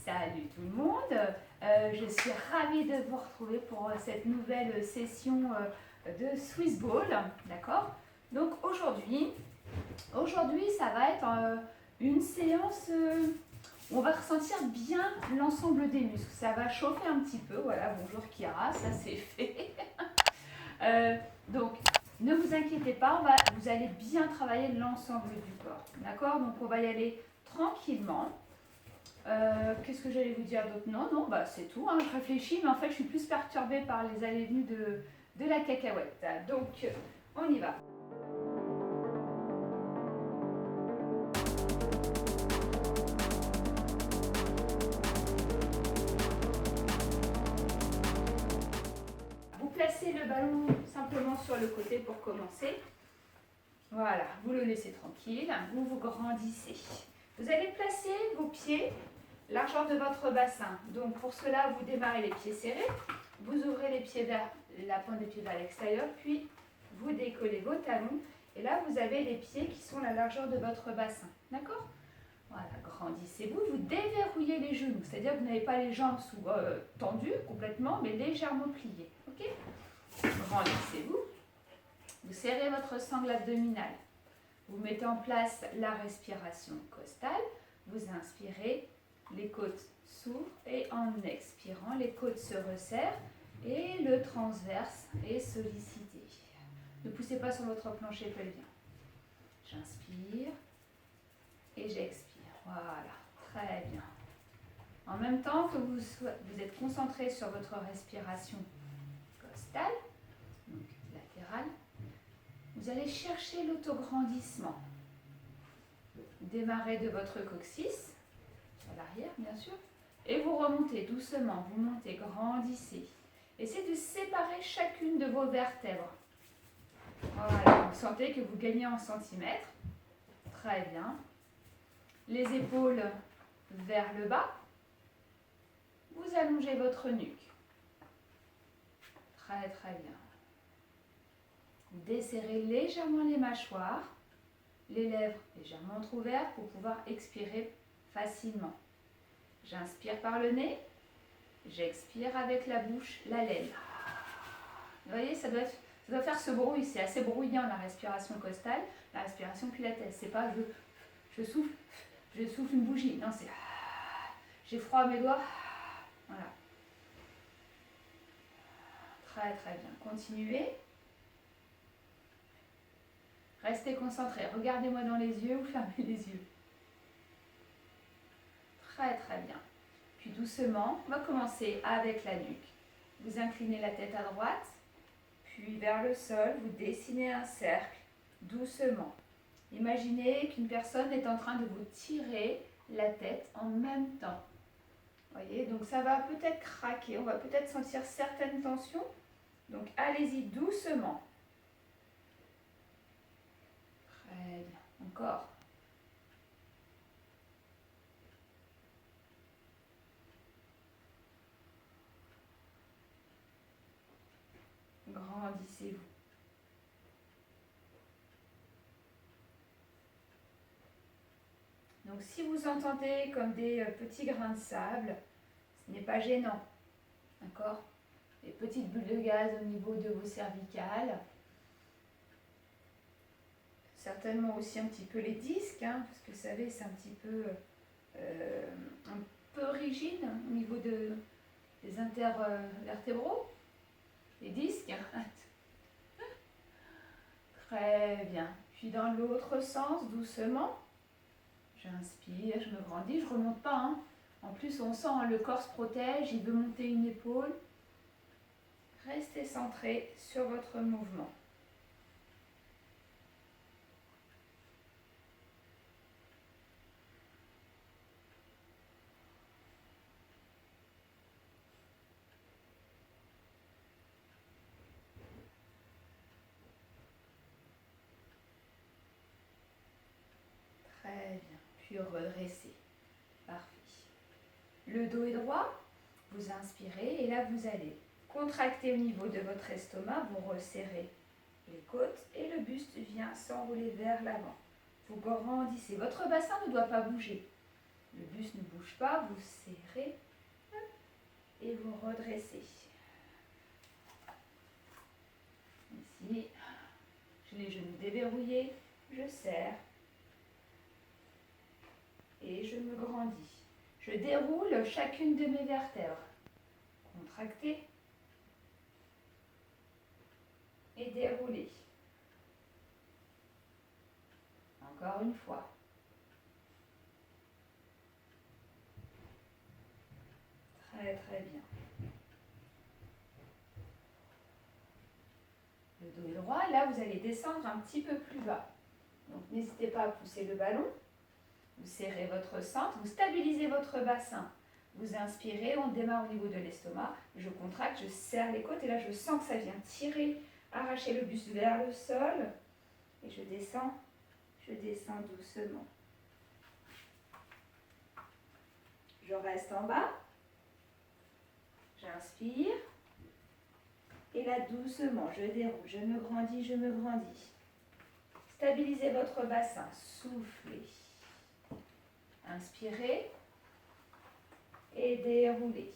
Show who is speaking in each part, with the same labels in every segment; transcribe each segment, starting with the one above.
Speaker 1: Salut tout le monde, je suis ravie de vous retrouver pour cette nouvelle session de Swiss Ball, d'accord? Donc aujourd'hui, ça va être une séance où on va ressentir bien l'ensemble des muscles. Ça va chauffer un petit peu, voilà, bonjour Kira, ça c'est fait. Donc ne vous inquiétez pas, vous allez bien travailler l'ensemble du corps, d'accord? Donc on va y aller tranquillement. Qu'est-ce que j'allais vous dire d'autre? Non, bah c'est tout, hein, je réfléchis, mais en fait je suis plus perturbée par les allées et venues de la cacahuète. Donc on y va. Vous placez le ballon simplement sur le côté pour commencer. Voilà, vous le laissez tranquille, vous grandissez. Vous allez placer vos pieds largeur de votre bassin. Donc pour cela, vous démarrez les pieds serrés, vous ouvrez les pieds vers la pointe des pieds vers l'extérieur, puis vous décollez vos talons. Et là, vous avez les pieds qui sont la largeur de votre bassin. D'accord? Voilà, grandissez-vous, vous déverrouillez les genoux, c'est-à-dire que vous n'avez pas les jambes tendues complètement, mais légèrement pliées. Ok? Grandissez-vous, vous serrez votre sangle abdominale, vous mettez en place la respiration costale, vous inspirez, les côtes s'ouvrent et en expirant, les côtes se resserrent et le transverse est sollicité. Ne poussez pas sur votre plancher pelvien. J'inspire et j'expire. Voilà, très bien. En même temps que vous êtes concentré sur votre respiration costale, donc latérale, vous allez chercher l'autograndissement. Démarrez de votre coccyx, sur l'arrière bien sûr, et vous remontez doucement, vous montez, grandissez. Essayez de séparer chacune de vos vertèbres. Voilà, vous sentez que vous gagnez en centimètres. Très bien. Les épaules vers le bas. Vous allongez votre nuque. Très très bien. Desserrez légèrement les mâchoires, les lèvres légèrement entrouvertes pour pouvoir expirer facilement. J'inspire par le nez, j'expire avec la bouche, la laine. Vous voyez, ça doit faire ce bruit, c'est assez bruyant la respiration costale, la respiration pilates. C'est pas je souffle une bougie, non, c'est j'ai froid à mes doigts. Voilà. Très très bien. Continuez. Restez concentrés. Regardez-moi dans les yeux ou fermez les yeux. Très très bien. Puis doucement, on va commencer avec la nuque. Vous inclinez la tête à droite, puis vers le sol, vous dessinez un cercle doucement. Imaginez qu'une personne est en train de vous tirer la tête en même temps. Voyez, donc ça va peut-être craquer, on va peut-être sentir certaines tensions. Donc allez-y doucement. Très bien. Encore. Grandissez-vous. Donc si vous entendez comme des petits grains de sable, ce n'est pas gênant. D'accord? Des petites bulles de gaz au niveau de vos cervicales. Certainement aussi un petit peu les disques, hein, parce que vous savez, c'est un petit peu rigide au niveau des intervertébraux. Les disques. Très bien. Puis dans l'autre sens, doucement. J'inspire, je me grandis, je ne remonte pas. Hein. En plus, on sent le corps se protège, il veut monter une épaule. Restez centré sur votre mouvement. Très bien. Puis redressez. Parfait. Le dos est droit. Vous inspirez et là, vous allez contracter au niveau de votre estomac. Vous resserrez les côtes et le buste vient s'enrouler vers l'avant. Vous grandissez. Votre bassin ne doit pas bouger. Le buste ne bouge pas. Vous serrez et vous redressez. Ici, j'ai les genoux déverrouillés, je serre et je me grandis. Je déroule chacune de mes vertèbres. Contractez et déroulez. Encore une fois. Très très bien. Le dos est droit, là vous allez descendre un petit peu plus bas. Donc n'hésitez pas à pousser le ballon. Vous serrez votre centre, vous stabilisez votre bassin. Vous inspirez, on démarre au niveau de l'estomac. Je contracte, je serre les côtes et là je sens que ça vient tirer, arracher le buste vers le sol. Et je descends doucement. Je reste en bas. J'inspire. Et là, doucement, je déroule, je me grandis, je me grandis. Stabilisez votre bassin, soufflez. Inspirez et déroulez.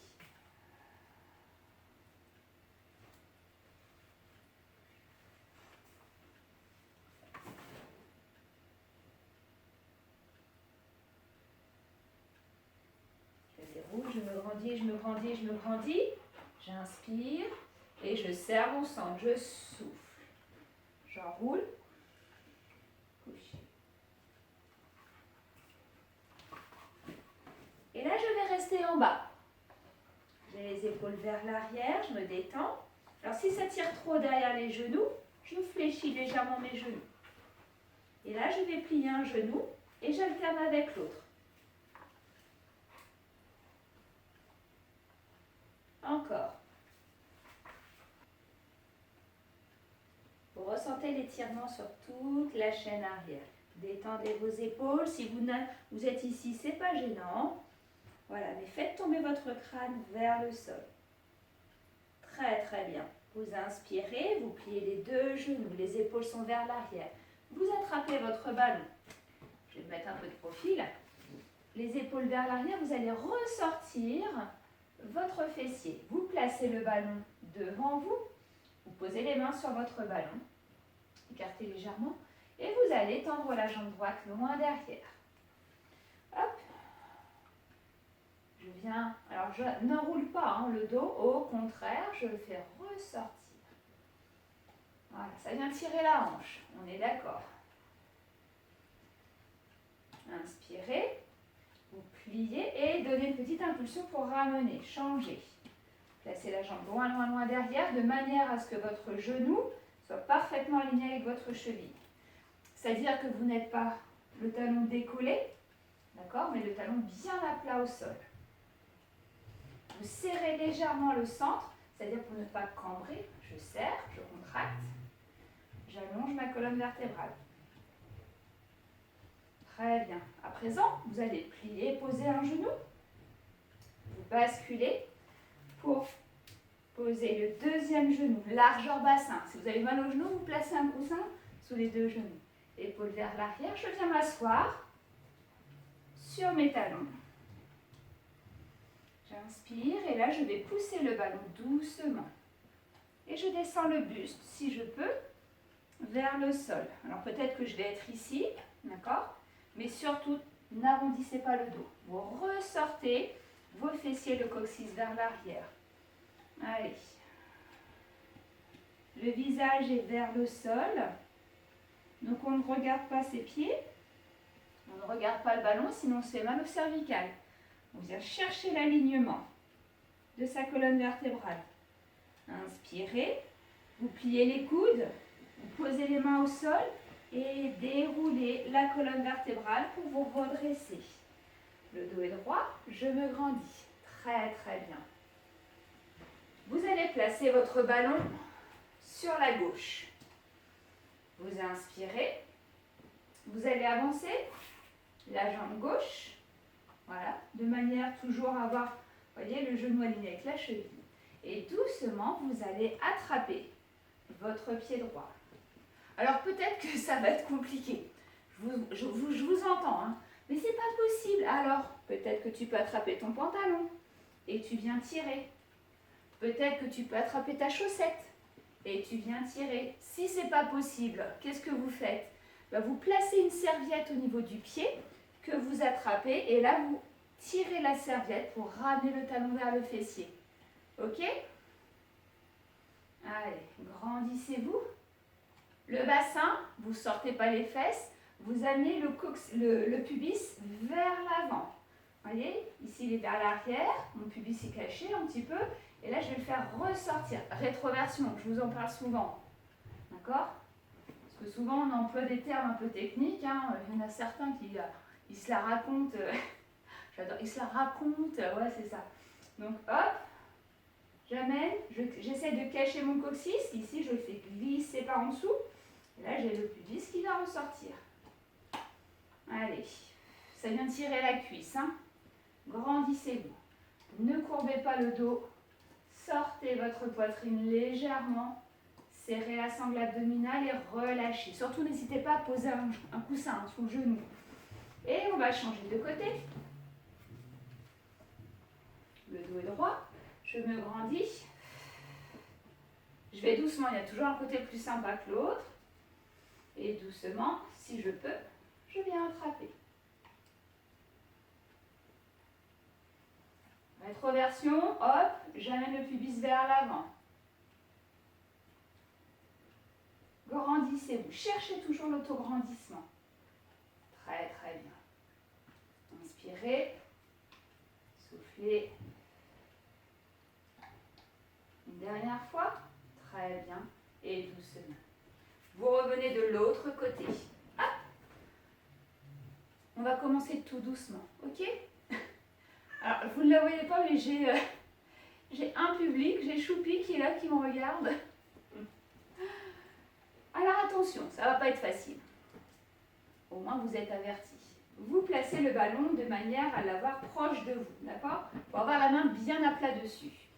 Speaker 1: Je déroule, je me grandis, je me grandis, je me grandis. J'inspire et je serre mon centre, je souffle. J'enroule. Couché. Et là, je vais rester en bas. J'ai les épaules vers l'arrière, je me détends. Alors, si ça tire trop derrière les genoux, je fléchis légèrement mes genoux. Et là, je vais plier un genou et j'alterne avec l'autre. Encore. Vous ressentez l'étirement sur toute la chaîne arrière. Détendez vos épaules. Si vous êtes ici, ce n'est pas gênant. Voilà, mais faites tomber votre crâne vers le sol. Très très bien. Vous inspirez, vous pliez les deux genoux, les épaules sont vers l'arrière. Vous attrapez votre ballon. Je vais mettre un peu de profil. Les épaules vers l'arrière, vous allez ressortir votre fessier. Vous placez le ballon devant vous. Vous posez les mains sur votre ballon. Écartez légèrement. Et vous allez tendre la jambe droite loin derrière. Hop. Je viens, alors je n'enroule pas le dos, au contraire, je le fais ressortir. Voilà, ça vient tirer la hanche, on est d'accord. Inspirez, vous pliez et donnez une petite impulsion pour ramener, changer. Placez la jambe loin, loin, loin derrière, de manière à ce que votre genou soit parfaitement aligné avec votre cheville. C'est-à-dire que vous n'êtes pas le talon décollé, d'accord, mais le talon bien à plat au sol. Vous serrez légèrement le centre, c'est-à-dire pour ne pas cambrer, je serre, je contracte, j'allonge ma colonne vertébrale. Très bien. À présent, vous allez plier, poser un genou, vous basculez pour poser le deuxième genou, largeur bassin. Si vous avez mal au genou, vous placez un coussin sous les deux genoux. Épaules vers l'arrière, je viens m'asseoir sur mes talons. J'inspire et là je vais pousser le ballon doucement. Et je descends le buste, si je peux, vers le sol. Alors peut-être que je vais être ici, d'accord? Mais surtout, n'arrondissez pas le dos. Vous ressortez vos fessiers, le coccyx vers l'arrière. Allez. Le visage est vers le sol. Donc on ne regarde pas ses pieds. On ne regarde pas le ballon, sinon on se fait mal au cervical. On vient chercher l'alignement de sa colonne vertébrale. Inspirez, vous pliez les coudes, vous posez les mains au sol et déroulez la colonne vertébrale pour vous redresser. Le dos est droit, je me grandis. Très très bien. Vous allez placer votre ballon sur la gauche. Vous inspirez, vous allez avancer la jambe gauche. Voilà, de manière toujours à avoir, voyez, le genou aligné avec la cheville. Et doucement, vous allez attraper votre pied droit. Alors peut-être que ça va être compliqué. Je vous entends, hein, mais c'est pas possible. Alors, peut-être que tu peux attraper ton pantalon et tu viens tirer. Peut-être que tu peux attraper ta chaussette et tu viens tirer. Si ce n'est pas possible, qu'est-ce que vous faites? Vous placez une serviette au niveau du pied que vous attrapez et là vous tirez la serviette pour ramener le talon vers le fessier. Ok? Allez, grandissez-vous. Le bassin, vous ne sortez pas les fesses, vous amenez le pubis vers l'avant. Voyez, ici il est vers l'arrière, mon pubis est caché un petit peu, et là je vais le faire ressortir. Rétroversion, je vous en parle souvent. D'accord? Parce que souvent on emploie des termes un peu techniques, hein. Il y en a certains qui ils se la racontent, j'adore, ils se la racontent, ouais c'est ça. Donc hop, j'amène, j'essaie de cacher mon coccyx, ici je le fais glisser par en dessous, et là j'ai le pubis qui va ressortir. Allez, ça vient tirer la cuisse, hein. Grandissez-vous. Ne courbez pas le dos. Sortez votre poitrine légèrement. Serrez la sangle abdominale et relâchez. Surtout, n'hésitez pas à poser un coussin sous le genou. Et on va changer de côté. Le dos est droit. Je me grandis. Je vais doucement. Il y a toujours un côté plus sympa que l'autre. Et doucement, si je peux, je viens attraper. Rétroversion, hop, j'amène le pubis vers l'avant. Grandissez-vous, cherchez toujours l'autograndissement. Très très bien. Inspirez, soufflez. Une dernière fois, très bien, et doucement. Vous revenez de l'autre côté. Hop. On va commencer tout doucement, ok? Alors, vous ne le voyez pas, mais j'ai un public, j'ai Choupi qui est là, qui me regarde. Alors attention, ça ne va pas être facile. Au moins, vous êtes avertis. Vous placez le ballon de manière à l'avoir proche de vous, d'accord? Pour avoir la main bien à plat dessus.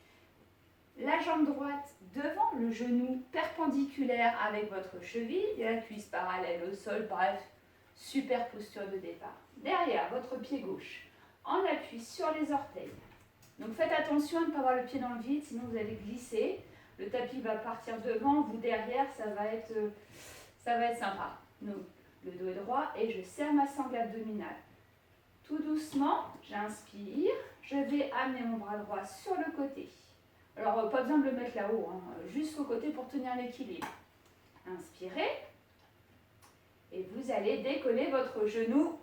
Speaker 1: La jambe droite devant, le genou perpendiculaire avec votre cheville, et la cuisse parallèle au sol, bref, super posture de départ. Derrière, votre pied gauche. En appui sur les orteils. Donc faites attention à ne pas avoir le pied dans le vide, sinon vous allez glisser. Le tapis va partir devant, vous derrière, ça va être sympa. Donc le dos est droit et je serre ma sangle abdominale. Tout doucement, j'inspire, je vais amener mon bras droit sur le côté. Alors pas besoin de le mettre là-haut, hein, juste au côté pour tenir l'équilibre. Inspirez et vous allez décoller votre genou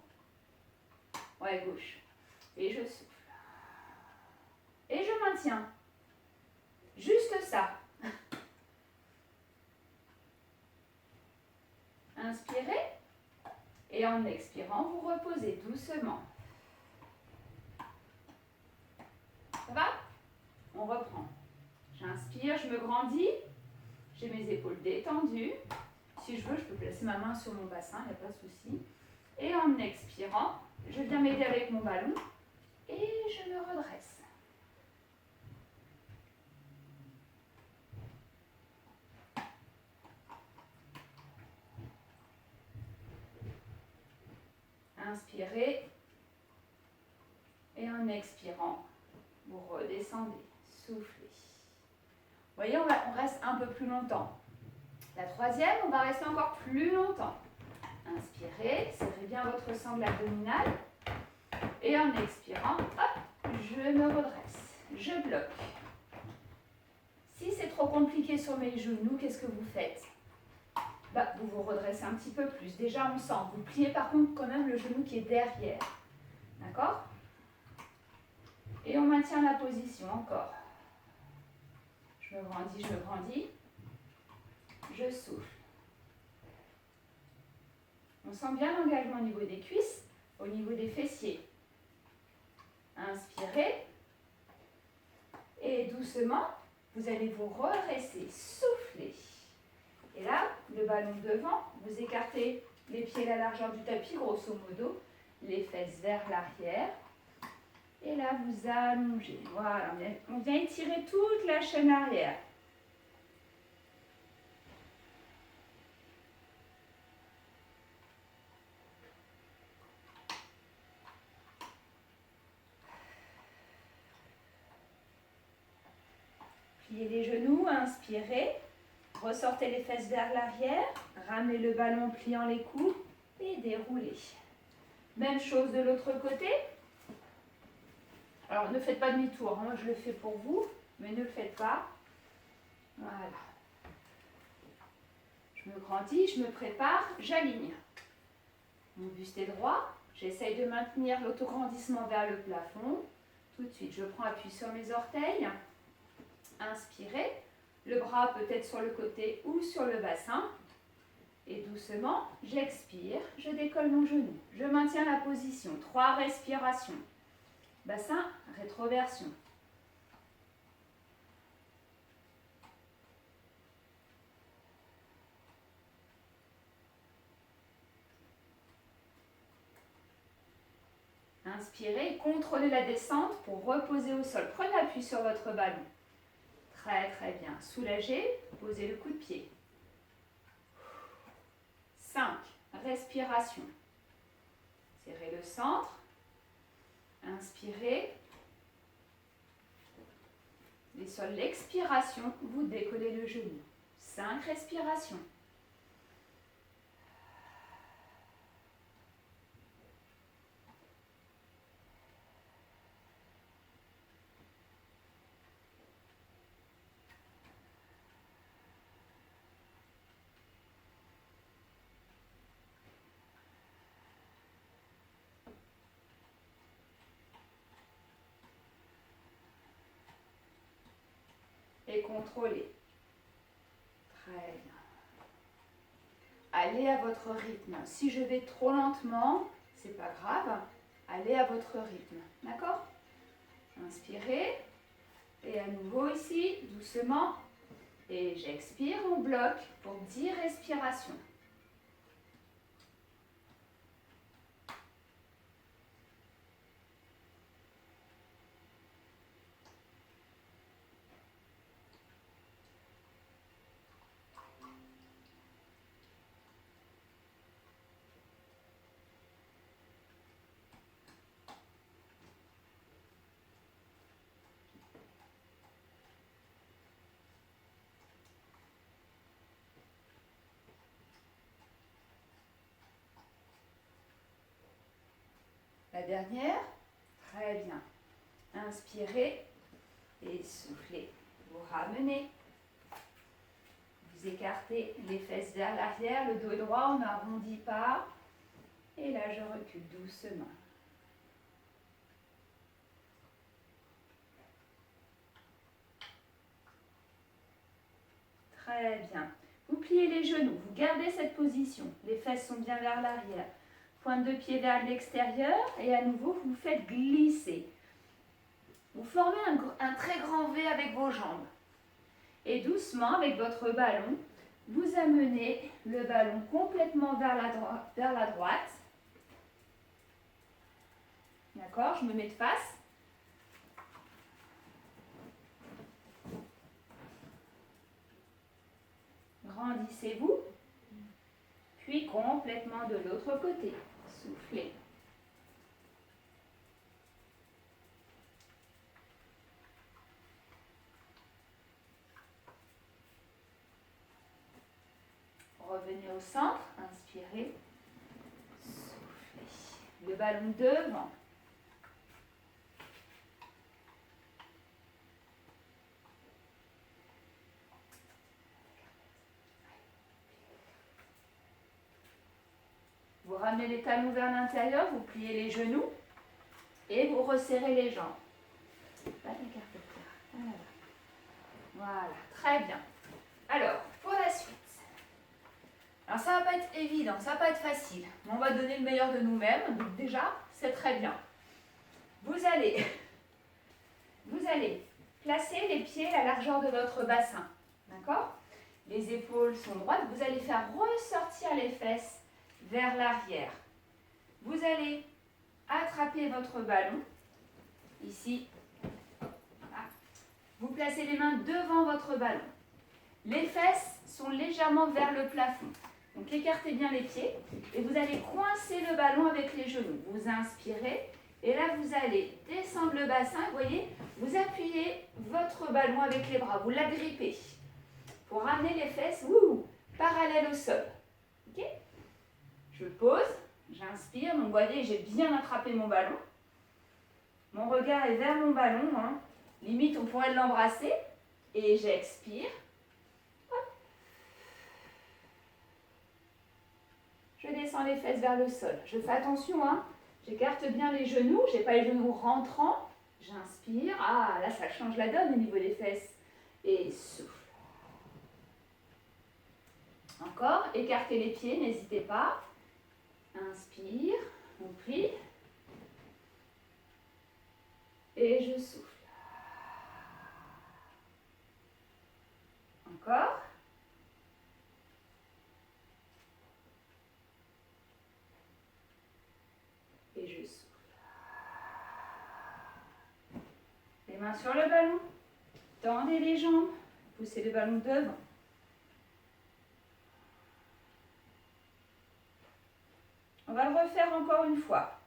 Speaker 1: gauche. Et je souffle. Et je maintiens. Juste ça. Inspirez. Et en expirant, vous reposez doucement. Ça va? On reprend. J'inspire, je me grandis. J'ai mes épaules détendues. Si je veux, je peux placer ma main sur mon bassin, il n'y a pas de souci. Et en expirant, je viens m'aider avec mon ballon. Et je me redresse. Inspirez. Et en expirant, vous redescendez. Soufflez. Vous voyez, on reste un peu plus longtemps. La troisième, on va rester encore plus longtemps. Inspirez, serrez bien votre sangle abdominale. Et en expirant, hop, je me redresse. Je bloque. Si c'est trop compliqué sur mes genoux, qu'est-ce que vous faites? Vous vous redressez un petit peu plus. Déjà, on sent. Vous pliez par contre quand même le genou qui est derrière. D'accord? Et on maintient la position encore. Je me grandis, je me grandis. Je souffle. On sent bien l'engagement au niveau des cuisses, au niveau des fessiers. Inspirez. Et doucement, vous allez vous redresser, souffler. Et là, le ballon devant, vous écartez les pieds à la largeur du tapis, grosso modo, les fesses vers l'arrière. Et là, vous allongez. Voilà, on vient étirer toute la chaîne arrière. Pliez les genoux, inspirez. Ressortez les fesses vers l'arrière. Ramenez le ballon en pliant les coudes et déroulez. Même chose de l'autre côté. Alors, ne faites pas demi-tour. Moi, je le fais pour vous, mais ne le faites pas. Voilà. Je me grandis, je me prépare, j'aligne. Mon buste est droit. J'essaye de maintenir l'autograndissement vers le plafond. Tout de suite, je prends appui sur mes orteils. Inspirez. Le bras peut être sur le côté ou sur le bassin. Et doucement, j'expire. Je décolle mon genou. Je maintiens la position. 3 respirations. Bassin, rétroversion. Inspirez, contrôlez la descente pour reposer au sol. Prenez appui sur votre ballon. Très très bien. Soulagez, posez le coup de pied. 5. Respiration. Serrez le centre. Inspirez. Et sur l'expiration, vous décollez le genou. 5 respirations. Et contrôlez. Très bien. Allez à votre rythme. Si je vais trop lentement, c'est pas grave. Allez à votre rythme. D'accord? Inspirez. Et à nouveau ici, doucement. Et j'expire, on bloque pour 10 respirations. La dernière, très bien. Inspirez et soufflez. Vous ramenez. Vous écartez les fesses vers l'arrière, le dos est droit, on n'arrondit pas. Et là, je recule doucement. Très bien. Vous pliez les genoux, vous gardez cette position. Les fesses sont bien vers l'arrière. Pointe de pied vers l'extérieur et à nouveau, vous faites glisser. Vous formez un très grand V avec vos jambes. Et doucement, avec votre ballon, vous amenez le ballon complètement vers la droite. D'accord? Je me mets de face. Grandissez-vous. Puis complètement de l'autre côté. Soufflez. Revenez au centre, inspirez, soufflez. Le ballon devant. Vous ramenez les talons vers l'intérieur, vous pliez les genoux et vous resserrez les jambes. Pas d'écart. Voilà, très bien. Alors, pour la suite. Alors, ça ne va pas être évident, ça ne va pas être facile. Mais on va donner le meilleur de nous-mêmes. Donc déjà, c'est très bien. Vous allez placer les pieds à la largeur de votre bassin. D'accord? Les épaules sont droites. Vous allez faire ressortir les fesses vers l'arrière. Vous allez attraper votre ballon. Ici. Voilà. Vous placez les mains devant votre ballon. Les fesses sont légèrement vers le plafond. Donc écartez bien les pieds et vous allez coincer le ballon avec les genoux. Vous inspirez Et là, vous allez descendre le bassin. Vous voyez, vous appuyez votre ballon avec les bras. Vous l'agrippez pour ramener les fesses parallèles au sol. Ok? Je pose, j'inspire. Donc, vous voyez, j'ai bien attrapé mon ballon. Mon regard est vers mon ballon. Hein. Limite, on pourrait l'embrasser. Et j'expire. Je descends les fesses vers le sol. Je fais attention, hein. J'écarte bien les genoux. Je n'ai pas les genoux rentrants. J'inspire. Ah, là, ça change la donne au niveau des fesses. Et souffle. Encore. Écartez les pieds, n'hésitez pas. Inspire. On plie. Et je souffle. Encore. Et je souffle. Les mains sur le ballon. Tendez les jambes. Poussez le ballon devant. On va le refaire encore une fois.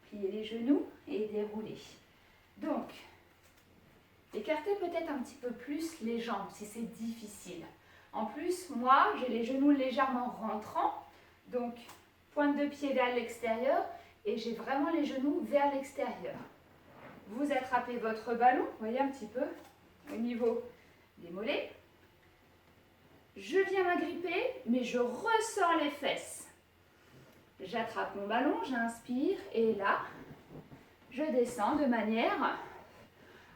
Speaker 1: Pliez les genoux et déroulez. Donc, écartez peut-être un petit peu plus les jambes si c'est difficile. En plus, moi, j'ai les genoux légèrement rentrants. Donc, pointe de pied vers l'extérieur et j'ai vraiment les genoux vers l'extérieur. Vous attrapez votre ballon, vous voyez un petit peu au niveau des mollets. Je viens m'agripper, mais je ressors les fesses. J'attrape mon ballon, j'inspire et là, je descends de manière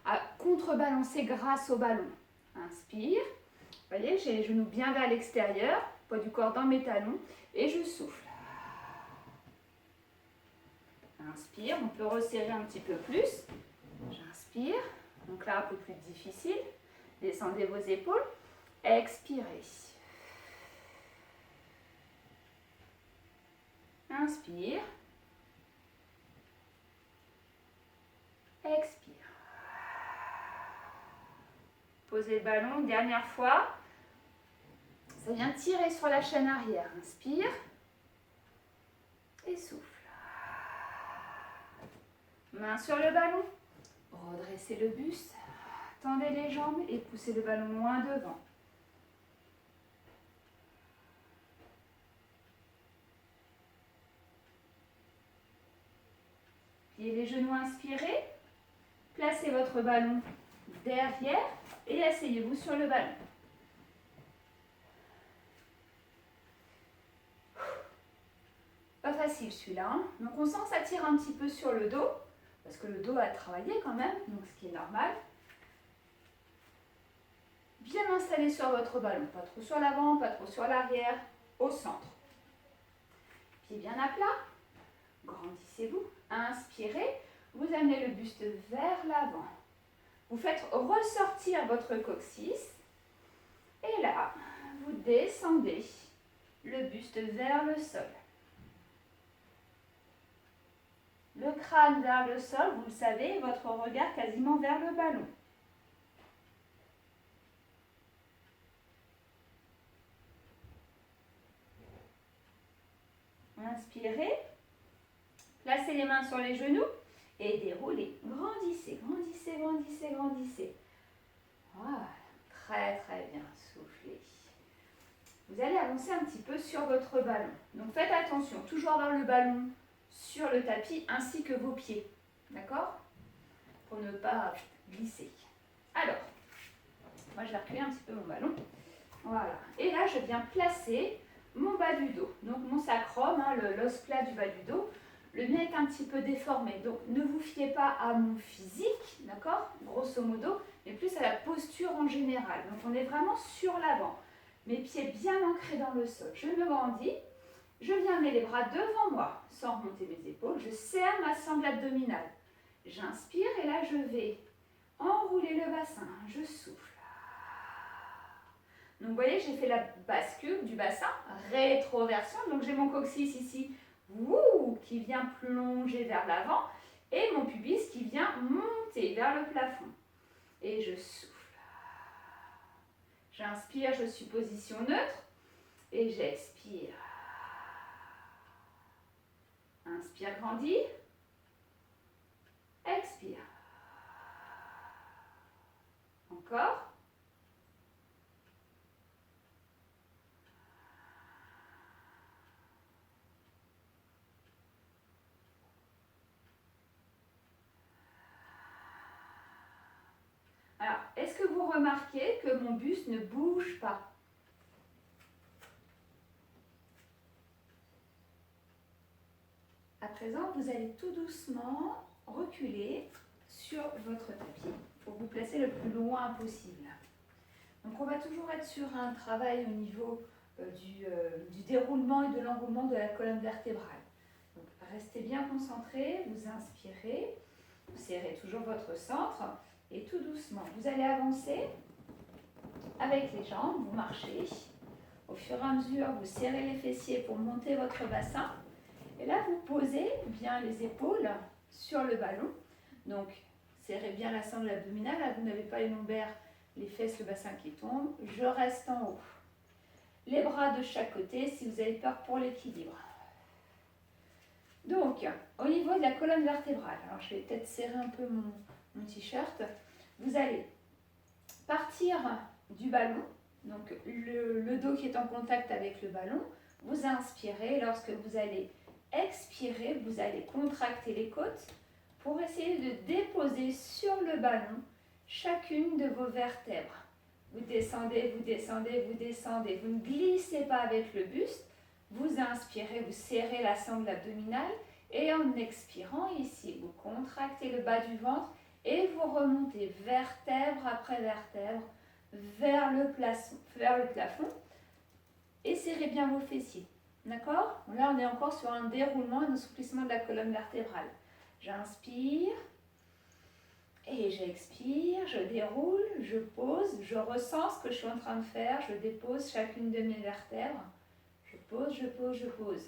Speaker 1: à contrebalancer grâce au ballon. Inspire, vous voyez, j'ai les genoux bien vers l'extérieur, poids du corps dans mes talons et je souffle. Inspire, on peut resserrer un petit peu plus. J'inspire, donc là un peu plus difficile. Descendez vos épaules, expirez. Inspire. Expire. Posez le ballon une dernière fois. Ça vient tirer sur la chaîne arrière. Inspire. Et souffle. Main sur le ballon. Redressez le buste. Tendez les jambes et poussez le ballon loin devant. Pliez les genoux, inspirez. Placez votre ballon derrière et asseyez-vous sur le ballon. Pas facile celui-là. Hein. Donc on sent que ça tire un petit peu sur le dos, parce que le dos a travaillé quand même, donc ce qui est normal. Bien installé sur votre ballon, pas trop sur l'avant, pas trop sur l'arrière, au centre. Pieds bien à plat, grandissez-vous, inspirez, vous amenez le buste vers l'avant. Vous faites ressortir votre coccyx et là, vous descendez le buste vers le sol. Le crâne vers le sol, vous le savez, votre regard quasiment vers le ballon. Inspirez, placez les mains sur les genoux et déroulez. Grandissez, grandissez, grandissez, grandissez. Voilà, très très bien, soufflez. Vous allez avancer un petit peu sur votre ballon. Donc faites attention, toujours avoir le ballon sur le tapis ainsi que vos pieds. D'accord? Pour ne pas glisser. Alors, moi je vais reculer un petit peu mon ballon. Voilà. Et là, je viens placer mon bas du dos. Donc mon sacrum, hein, l'os plat du bas du dos. Le mien est un petit peu déformé. Donc ne vous fiez pas à mon physique, d'accord? Grosso modo, mais plus à la posture en général. Donc on est vraiment sur l'avant. Mes pieds bien ancrés dans le sol. Je me grandis. Je viens mettre les bras devant moi sans remonter mes épaules. Je serre ma sangle abdominale. J'inspire et là je vais enrouler le bassin. Je souffle. Donc vous voyez, j'ai fait la bascule du bassin, rétroversion. Donc j'ai mon coccyx ici qui vient plonger vers l'avant et mon pubis qui vient monter vers le plafond. Et je souffle. J'inspire, je suis position neutre et j'expire. Inspire, grandis. Expire. Encore. Alors, est-ce que vous remarquez que mon buste ne bouge pas? À présent, vous allez tout doucement reculer sur votre tapis pour vous placer le plus loin possible. Donc, on va toujours être sur un travail au niveau du déroulement et de l'enroulement de la colonne vertébrale. Donc, restez bien concentrés, vous inspirez, vous serrez toujours votre centre et tout doucement, vous allez avancer avec les jambes, vous marchez. Au fur et à mesure, vous serrez les fessiers pour monter votre bassin. Et là, vous posez bien les épaules sur le ballon. Donc, serrez bien la sangle abdominale. Là, vous n'avez pas les lombaires, les fesses, le bassin qui tombe. Je reste en haut. Les bras de chaque côté si vous avez peur pour l'équilibre. Donc, au niveau de la colonne vertébrale, alors je vais peut-être serrer un peu mon t-shirt. Vous allez partir du ballon, donc le dos qui est en contact avec le ballon. Vous inspirez. Lorsque vous allez expirer, vous allez contracter les côtes pour essayer de déposer sur le ballon chacune de vos vertèbres. Vous descendez, vous descendez, vous descendez. Vous ne glissez pas avec le buste. Vous inspirez, vous serrez la sangle abdominale et en expirant ici, vous contractez le bas du ventre et vous remontez vertèbre après vertèbre vers le plafond et serrez bien vos fessiers. D'accord? Là, on est encore sur un déroulement, un assouplissement de la colonne vertébrale. J'inspire et j'expire, je déroule, je pose, je ressens ce que je suis en train de faire, je dépose chacune de mes vertèbres. Je pose, je pose, je pose.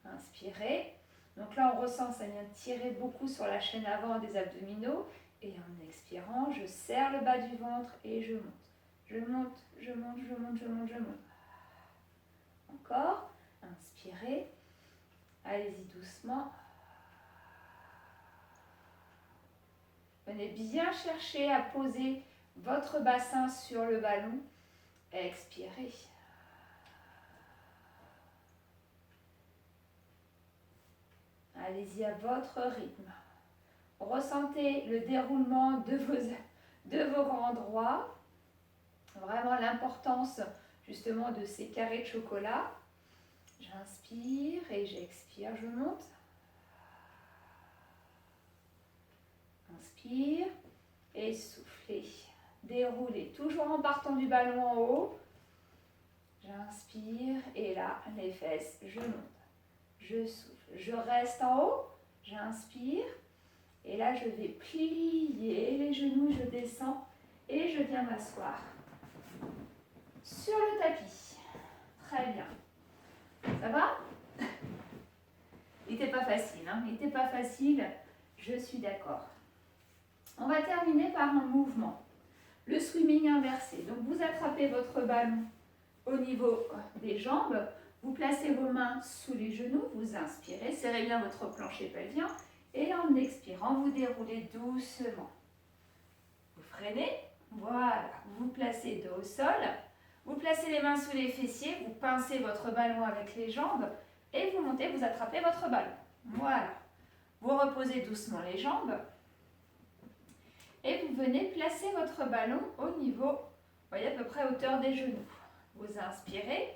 Speaker 1: Inspirez. Donc là, on ressent, ça vient tirer beaucoup sur la chaîne avant des abdominaux. Et en expirant, je serre le bas du ventre et je monte. Je monte, je monte, je monte, je monte, je monte. Encore. Inspirez. Allez-y doucement. Venez bien chercher à poser votre bassin sur le ballon. Expirez. Allez-y à votre rythme. Ressentez le déroulement de vos grands droits. Vraiment l'importance justement de ces carrés de chocolat. J'inspire et j'expire, je monte. Inspire et soufflez. Déroulez, toujours en partant du ballon en haut. J'inspire et là, les fesses, je monte. Je souffle. Je reste en haut. J'inspire. Et là, je vais plier les genoux, je descends et je viens m'asseoir sur le tapis. Très bien. Ça va? Il n'était pas facile, hein? Il n'était pas facile, je suis d'accord. On va terminer par un mouvement. Le swimming inversé. Donc, vous attrapez votre ballon au niveau des jambes. Vous placez vos mains sous les genoux. Vous inspirez, serrez bien votre plancher pelvien. Et en expirant, vous déroulez doucement. Vous freinez. Voilà. Vous placez dos au sol. Vous placez les mains sous les fessiers. Vous pincez votre ballon avec les jambes. Et vous montez, vous attrapez votre ballon. Voilà. Vous reposez doucement les jambes. Et vous venez placer votre ballon au niveau, vous voyez, à peu près à hauteur des genoux. Vous inspirez.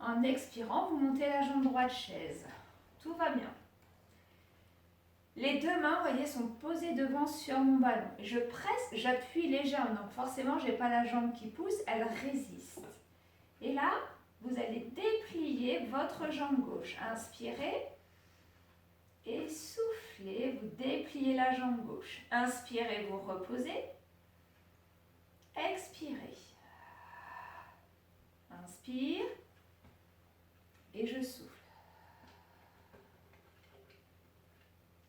Speaker 1: En expirant, vous montez la jambe droite chaise. Tout va bien. Les deux mains, vous voyez, sont posées devant sur mon ballon. Je presse, j'appuie légèrement. Donc forcément, je n'ai pas la jambe qui pousse, elle résiste. Et là, vous allez déplier votre jambe gauche. Inspirez. Et soufflez, vous dépliez la jambe gauche. Inspirez, vous reposez. Expirez. Inspire. Et je souffle.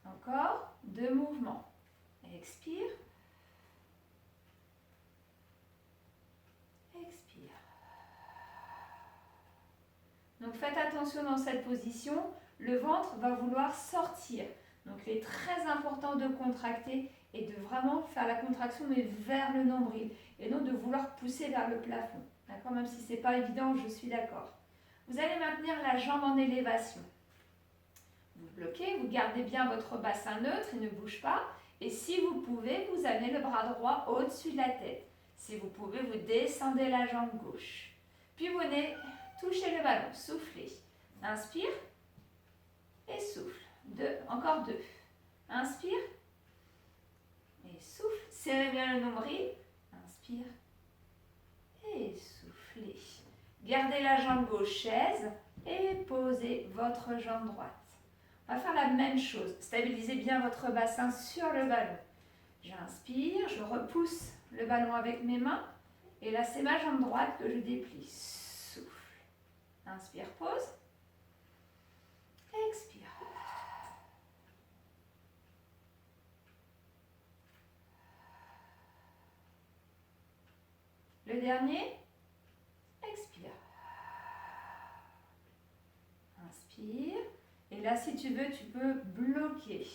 Speaker 1: Encore, 2 mouvements. Expire. Expire. Donc faites attention dans cette position. le ventre va vouloir sortir. Donc il est très important de contracter et de vraiment faire la contraction mais vers le nombril et non de vouloir pousser vers le plafond. D'accord? Même si ce n'est pas évident, je suis d'accord. Vous allez maintenir la jambe en élévation. Vous bloquez, vous gardez bien votre bassin neutre, il ne bouge pas. Et si vous pouvez, vous amenez le bras droit au-dessus de la tête. Si vous pouvez, vous descendez la jambe gauche. Puis vous venez toucher le ballon, soufflez. Inspire et souffle. Encore deux. Inspire et souffle. Serrez bien le nombril. Inspire et soufflez. Gardez la jambe gauche chaise et posez votre jambe droite. On va faire la même chose. Stabilisez bien votre bassin sur le ballon. J'inspire, je repousse le ballon avec mes mains. Et là, c'est ma jambe droite que je déplie. Souffle. Inspire, pause. Expire. Le dernier. Expire. Inspire. Et là, si tu veux, tu peux bloquer.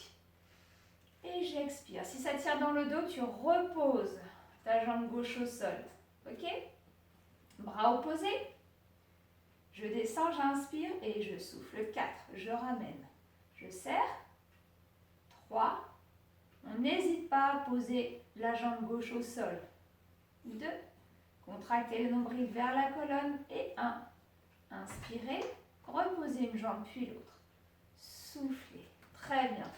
Speaker 1: Et j'expire. Si ça tire dans le dos, tu reposes ta jambe gauche au sol. Ok? Bras opposés. Je descends, j'inspire et je souffle. 4. Je ramène. Je serre. 3. On n'hésite pas à poser la jambe gauche au sol. 2. Contractez le nombril vers la colonne. Et 1. Inspirez. Reposez une jambe puis l'autre. Soufflez. Très bien.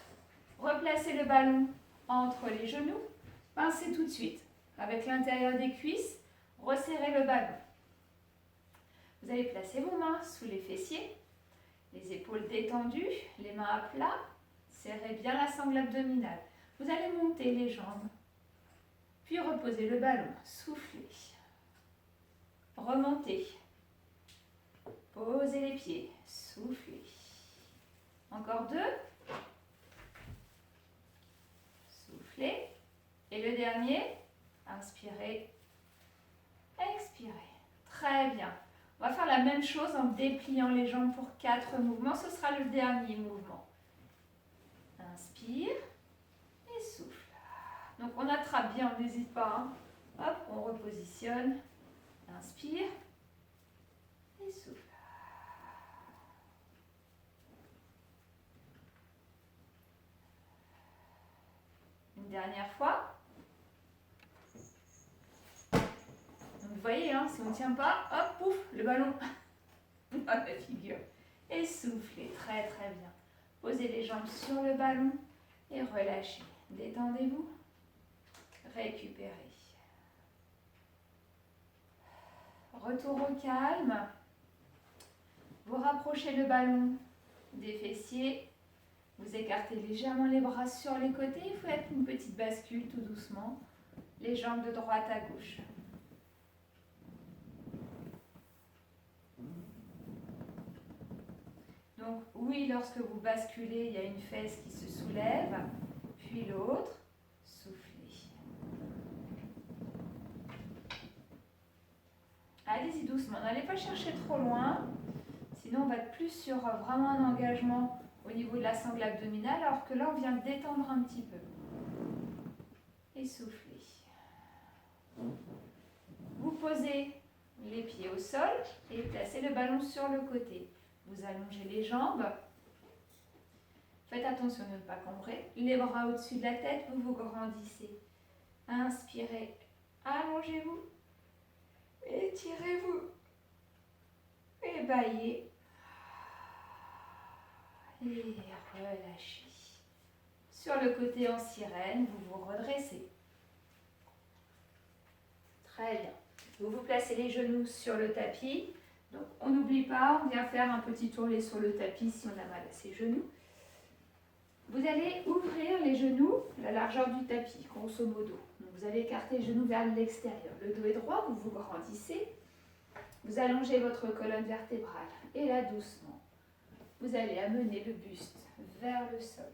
Speaker 1: Replacez le ballon entre les genoux. Pincez tout de suite avec l'intérieur des cuisses. Resserrez le ballon. Vous allez placer vos mains sous les fessiers, les épaules détendues, les mains à plat. Serrez bien la sangle abdominale. Vous allez monter les jambes, puis reposez le ballon. Soufflez. Remontez. Posez les pieds. Soufflez. Encore 2. Soufflez. Et le dernier, inspirez, expirez. Très bien. On va faire la même chose en dépliant les jambes pour 4 mouvements. Ce sera le dernier mouvement. Inspire et souffle. Donc on attrape bien, on n'hésite pas. Hein. Hop, on repositionne. Inspire et souffle. Une dernière fois. Donc vous voyez, hein, si on ne tient pas, hop, pouf, le ballon dans la figure. Et soufflez, très très bien. Posez les jambes sur le ballon et relâchez. Détendez-vous. Récupérez. Retour au calme. Vous rapprochez le ballon des fessiers. Vous écartez légèrement les bras sur les côtés. Vous faites une petite bascule tout doucement. Les jambes de droite à gauche. Donc oui, lorsque vous basculez, il y a une fesse qui se soulève, puis l'autre. Soufflez. Allez-y doucement, n'allez pas chercher trop loin, sinon on va être plus sur vraiment un engagement au niveau de la sangle abdominale, alors que là on vient détendre un petit peu. Et soufflez. Vous posez les pieds au sol et placez le ballon sur le côté. Vous allongez les jambes. Faites attention de ne pas cambrer. Les bras au-dessus de la tête, vous vous grandissez. Inspirez, allongez-vous. Étirez-vous. Et baillez. Et relâchez. Sur le côté en sirène, vous vous redressez. Très bien. Vous vous placez les genoux sur le tapis. Donc on n'oublie pas, on vient faire un petit tourné sur le tapis si on a mal à ses genoux. Vous allez ouvrir les genoux à la largeur du tapis, grosso modo. Donc vous allez écarter les genoux vers l'extérieur. Le dos est droit, vous vous grandissez. Vous allongez votre colonne vertébrale. Et là, doucement, vous allez amener le buste vers le sol.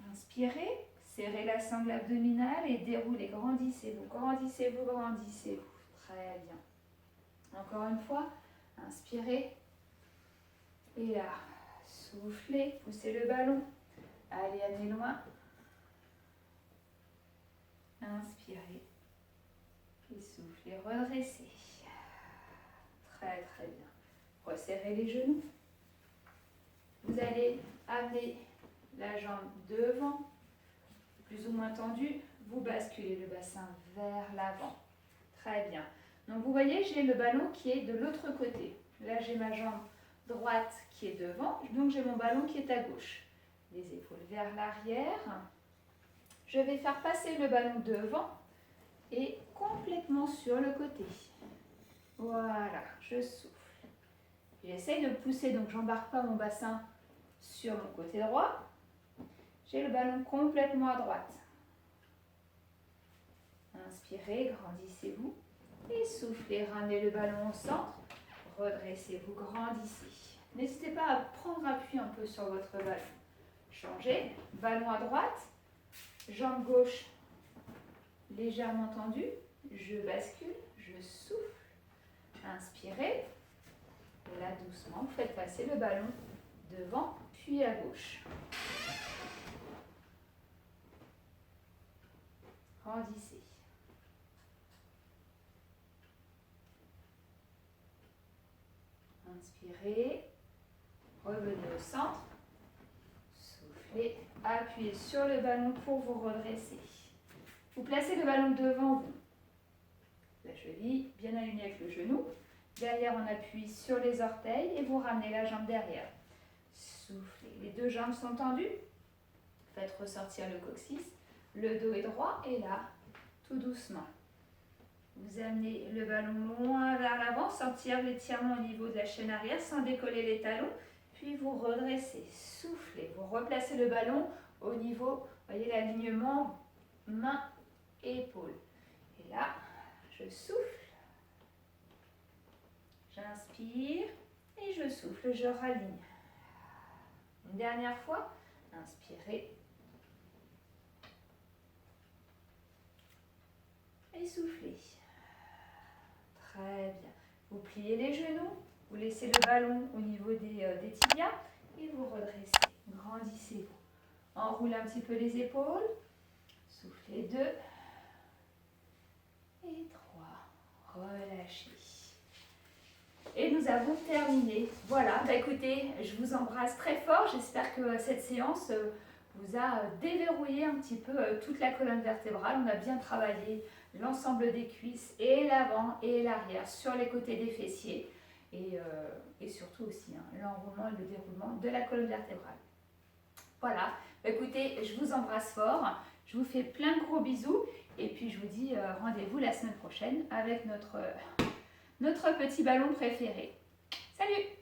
Speaker 1: Inspirez. Serrez la sangle abdominale et déroulez, grandissez-vous, grandissez-vous, grandissez-vous. Très bien. Encore une fois, inspirez. Et là, soufflez, poussez le ballon. Allez, amenez loin. Inspirez. Et soufflez, redressez. Très très bien. Resserrez les genoux. Vous allez amener la jambe devant, plus ou moins tendue. Vous basculez le bassin vers l'avant. Très bien. Donc vous voyez, j'ai le ballon qui est de l'autre côté. Là, j'ai ma jambe droite qui est devant, donc j'ai mon ballon qui est à gauche. Les épaules vers l'arrière. Je vais faire passer le ballon devant et complètement sur le côté. Voilà, je souffle. J'essaye de pousser, donc j'embarque pas mon bassin sur mon côté droit. J'ai le ballon complètement à droite. Inspirez, grandissez-vous. Et soufflez, ramenez le ballon au centre. Redressez-vous, grandissez. N'hésitez pas à prendre appui un peu sur votre ballon. Changez, ballon à droite, jambe gauche légèrement tendue. Je bascule, je souffle. Inspirez. Et là, doucement, vous faites passer le ballon devant, puis à gauche. Grandissez. Inspirez. Revenez au centre. Soufflez. Appuyez sur le ballon pour vous redresser. Vous placez le ballon devant vous. La cheville bien alignée avec le genou. Derrière, on appuie sur les orteils et vous ramenez la jambe derrière. Soufflez. Les deux jambes sont tendues. Faites ressortir le coccyx. Le dos est droit et là, tout doucement. Vous amenez le ballon loin vers l'avant, sentir l'étirement au niveau de la chaîne arrière sans décoller les talons. Puis vous redressez, soufflez. Vous replacez le ballon au niveau, voyez l'alignement main-épaule. Et là, je souffle. J'inspire et je souffle, je raligne. Une dernière fois, inspirez. Et soufflez. Très bien. Vous pliez les genoux, vous laissez le ballon au niveau des tibias et vous redressez. Grandissez-vous. Enroulez un petit peu les épaules. Soufflez 2 et 3. Relâchez. Et nous avons terminé. Voilà, écoutez, je vous embrasse très fort. J'espère que cette séance vous a déverrouillé un petit peu toute la colonne vertébrale. On a bien travaillé l'ensemble des cuisses et l'avant et l'arrière sur les côtés des fessiers et surtout aussi l'enroulement et le déroulement de la colonne vertébrale. Voilà, écoutez, je vous embrasse fort. Je vous fais plein de gros bisous et puis je vous dis rendez-vous la semaine prochaine avec notre petit ballon préféré. Salut!